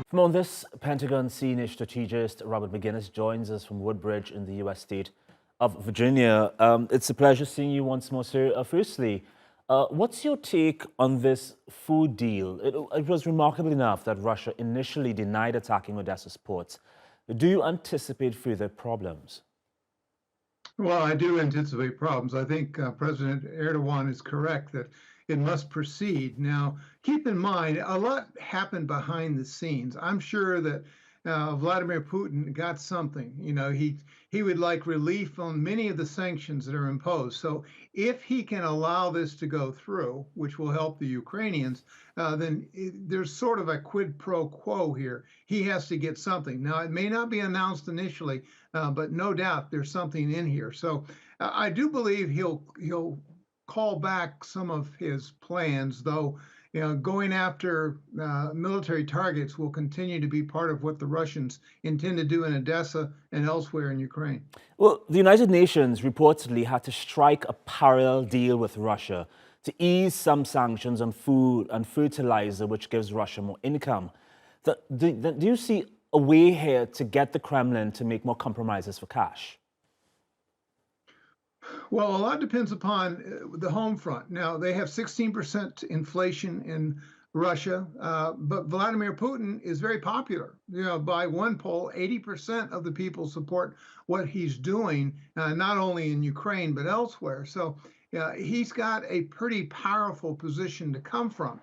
From on this, Pentagon senior strategist Robert Maginnis joins us from Woodbridge in the U.S. state of Virginia. It's a pleasure seeing you once more, sir. Firstly, what's your take on this food deal? It was remarkable enough that Russia initially denied attacking Odessa's ports. Do you anticipate further problems? Well, I do anticipate problems. I think President Erdogan is correct that it must proceed. Now, keep in mind, a lot happened behind the scenes. I'm sure that Vladimir Putin got something. He would like relief on many of the sanctions that are imposed. So, if he can allow this to go through, which will help the Ukrainians, there's sort of a quid pro quo here. He has to get something. Now, it may not be announced initially, but no doubt there's something in here. So I do believe he'll call back some of his plans, though. Going after military targets will continue to be part of what the Russians intend to do in Odessa and elsewhere in Ukraine. Well, the United Nations reportedly had to strike a parallel deal with Russia to ease some sanctions on food and fertilizer, which gives Russia more income. Do you see a way here to get the Kremlin to make more compromises for cash? Well, a lot depends upon the home front. Now, they have 16% inflation in Russia, but Vladimir Putin is very popular. By one poll, 80% of the people support what he's doing, not only in Ukraine, but elsewhere. So he's got a pretty powerful position to come from,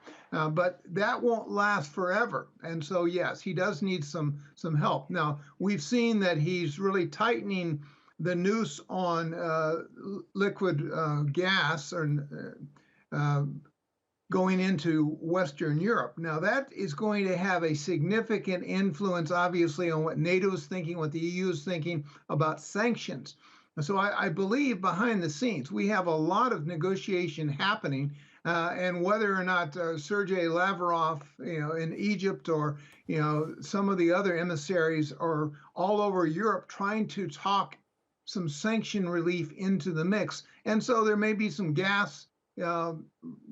but that won't last forever. And so, yes, he does need some help. Now, we've seen that he's really tightening the noose on liquid gas or going into Western Europe. Now, that is going to have a significant influence, obviously, on what NATO is thinking, what the EU is thinking about sanctions. So I believe behind the scenes, we have a lot of negotiation happening, and whether or not Sergei Lavrov, in Egypt, or some of the other emissaries are all over Europe trying to talk some sanction relief into the mix. And so there may be some gas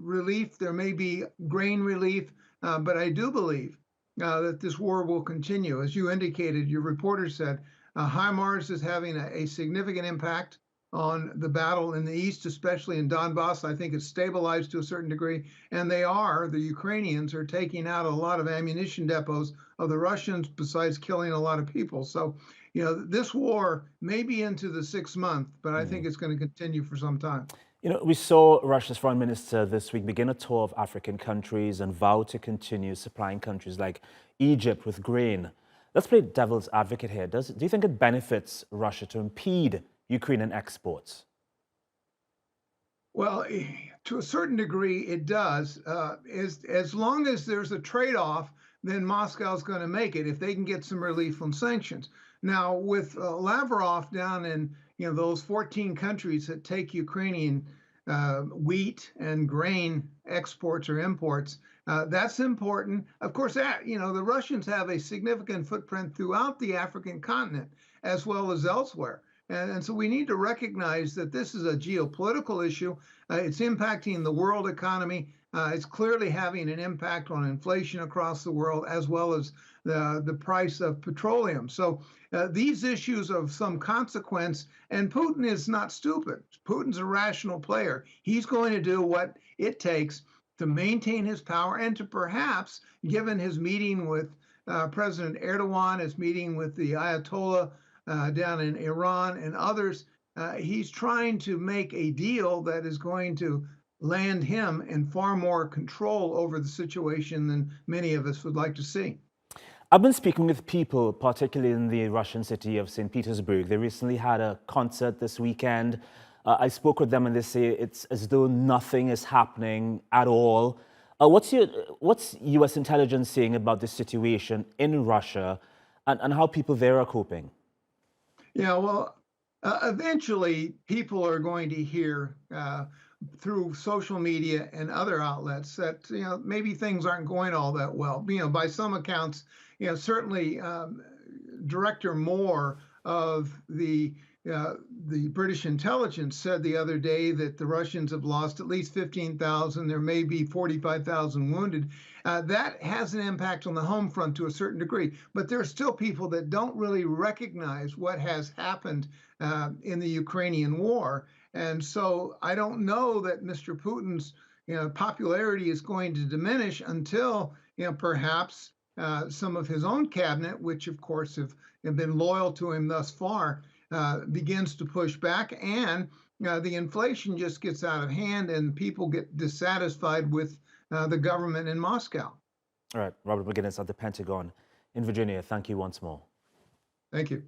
relief, there may be grain relief, but I do believe that this war will continue. As you indicated, your reporter said, HIMARS is having a significant impact on the battle in the east, especially in Donbass. I think it's stabilized to a certain degree, and the Ukrainians are taking out a lot of ammunition depots of the Russians, besides killing a lot of people. So, this war may be into the 6th month, but I think it's going to continue for some time. We saw Russia's foreign minister this week begin a tour of African countries and vow to continue supplying countries like Egypt with grain. Let's play devil's advocate here. Do you think it benefits Russia to impede Ukrainian exports? Well, to a certain degree, it does. As long as there's a trade-off, then Moscow's going to make it if they can get some relief from sanctions. Now, with Lavrov down in those 14 countries that take Ukrainian wheat and grain exports or imports, that's important. Of course, the Russians have a significant footprint throughout the African continent as well as elsewhere. And so we need to recognize that this is a geopolitical issue. It's impacting the world economy. It's clearly having an impact on inflation across the world, as well as the price of petroleum. So these issues are of some consequence, and Putin is not stupid. Putin's a rational player. He's going to do what it takes to maintain his power and to perhaps, given his meeting with President Erdogan, his meeting with the Ayatollah down in Iran and others, he's trying to make a deal that is going to land him in far more control over the situation than many of us would like to see. I've been speaking with people, particularly in the Russian city of St. Petersburg. They recently had a concert this weekend. I spoke with them and they say it's as though nothing is happening at all. What's U.S. intelligence saying about this situation in Russia and how people there are coping? Yeah, well, eventually people are going to hear through social media and other outlets that maybe things aren't going all that well. By some accounts, certainly Director Moore of the the British intelligence said the other day that the Russians have lost at least 15,000. There may be 45,000 wounded. That has an impact on the home front to a certain degree, but there are still people that don't really recognize what has happened in the Ukrainian war. And so I don't know that Mr. Putin's popularity is going to diminish until perhaps some of his own cabinet, which of course have been loyal to him thus far, begins to push back, and the inflation just gets out of hand, and people get dissatisfied with the government in Moscow. All right, Robert Maginnis at the Pentagon in Virginia. Thank you once more. Thank you.